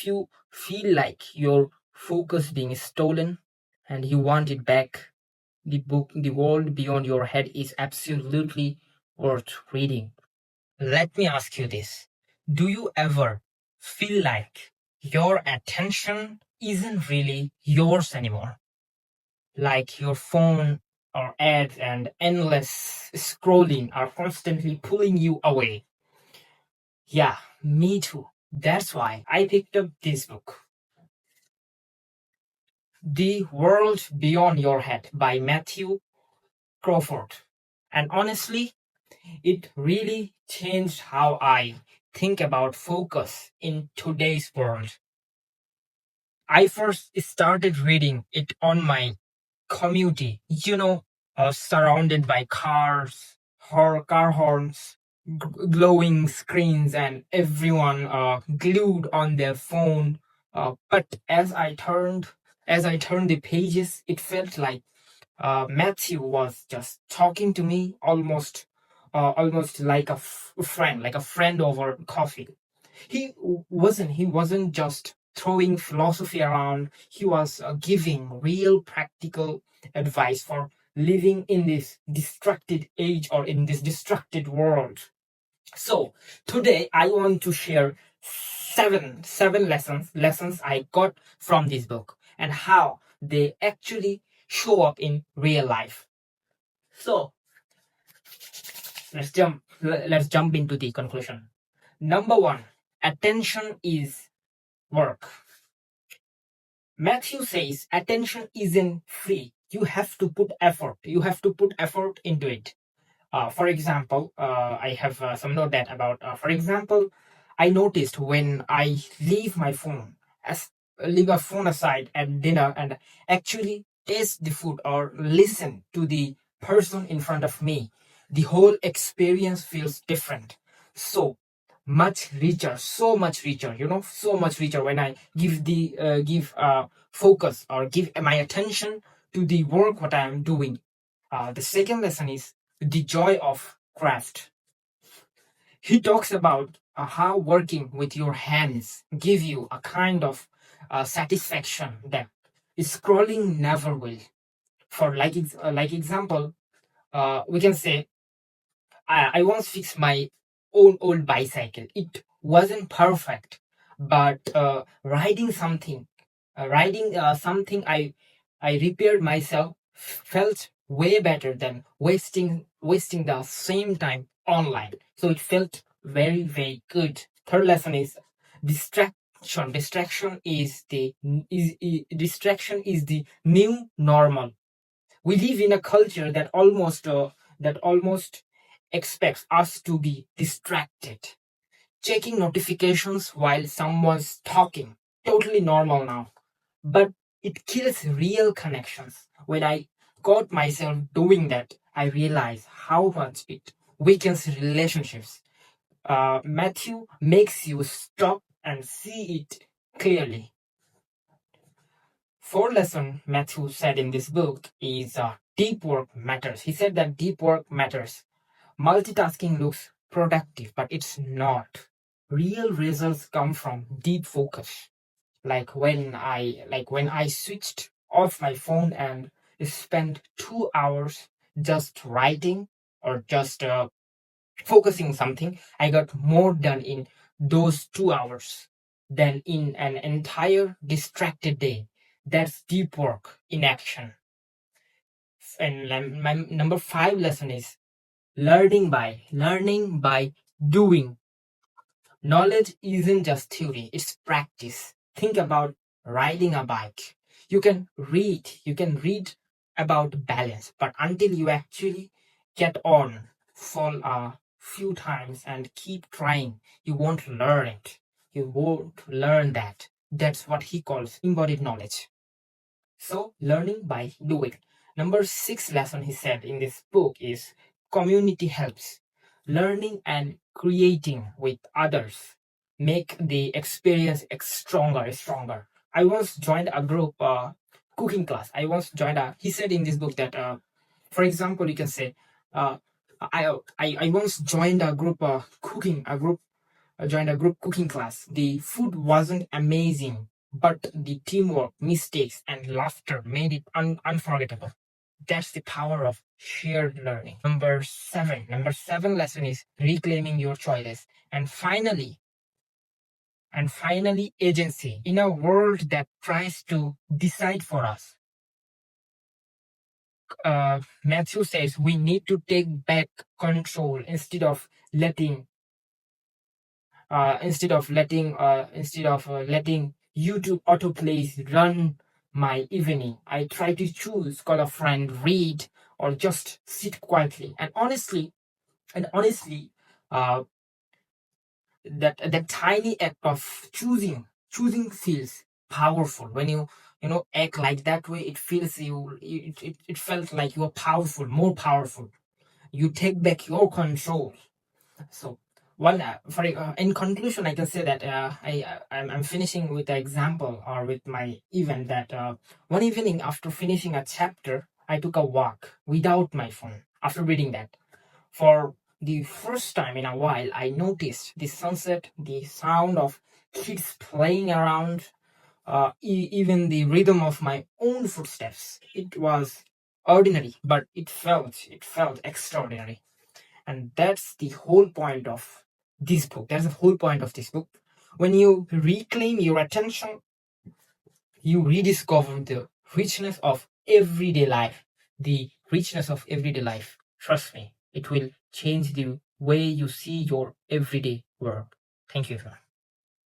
you feel like your focus being stolen and you want it back, the book The World Beyond Your Head is absolutely worth reading. Let me ask you this. Do you ever feel like your attention isn't really yours anymore? Like your phone or ads and endless scrolling are constantly pulling you away. Yeah, me too. That's why I picked up this book, The World Beyond Your Head by Matthew Crawford. And honestly, it really changed how I think about focus in today's world. I first started reading it on my commute, surrounded by cars, car horns, glowing screens, and everyone glued on their phone. But as I turned the pages, it felt like Matthew was just talking to me, almost like a friend over coffee. He wasn't just throwing philosophy around. He was giving real practical advice for living in this distracted age or in this distracted world. So today I want to share seven lessons I got from this book and how they actually show up in real life. So let's jump into the conclusion. Number one, attention is work. Matthew says attention isn't free. You have to put effort. You have to put effort into it. For example, I have some note that about. For example, I noticed when I as leave my phone aside at dinner and actually taste the food or listen to the person in front of me, the whole experience feels different. So much richer, so much richer. So much richer when I give focus or give my attention to the work what I am doing. The second lesson is the joy of craft. He talks about how working with your hands give you a kind of satisfaction that scrolling never will. For like example, we can say I once fixed my own old bicycle. It wasn't perfect, but riding something I repaired myself felt way better than wasting the same time online. So it felt very very good. Third lesson is distraction. Distraction is the new normal. We live in a culture that almost expects us to be distracted. Checking notifications while someone's talking, totally normal now. But it kills real connections. When I caught myself doing that, I realized how much it weakens relationships. Matthew makes you stop and see it clearly. Fourth lesson Matthew said in this book is deep work matters. He said that deep work matters. Multitasking looks productive, but it's not. Real results come from deep focus. Like when I switched off my phone and spent 2 hours just writing or just focusing something, I got more done in those 2 hours than in an entire distracted day. That's deep work in action. And my number five lesson is learning by doing. Knowledge isn't just theory, it's practice. Think about riding a bike. You can read about balance, but until you actually get on, fall a few times and keep trying, you won't learn it. You won't learn that. That's what he calls embodied knowledge. So, learning by doing. Number six lesson he said in this book is community helps. Learning and creating with others make the experience stronger. I once joined a group cooking class. He said in this book that, for example, you can say, I once joined a group joined a group cooking class. The food wasn't amazing, but the teamwork, mistakes, and laughter made it unforgettable. That's the power of shared learning. Number seven lesson is reclaiming your choices. And finally, agency. In a world that tries to decide for us, Matthew says we need to take back control instead of letting YouTube autoplays run my evening. I try to choose, call a friend, read, or just sit quietly. And honestly, uh, that tiny act of choosing feels powerful. When you act like that way, it felt like you are powerful, more powerful. You take back your control. So in conclusion, I can say that I'm finishing with an example or with my event that one evening after finishing a chapter, I took a walk without my phone. After reading that, for the first time in a while, I noticed the sunset, the sound of kids playing around, even the rhythm of my own footsteps. It was ordinary, but it felt extraordinary. And that's the whole point of this book. That's the whole point of this book. When you reclaim your attention, you rediscover the richness of everyday life. The richness of everyday life. Trust me, it will change the way you see your everyday work. Thank you, everyone.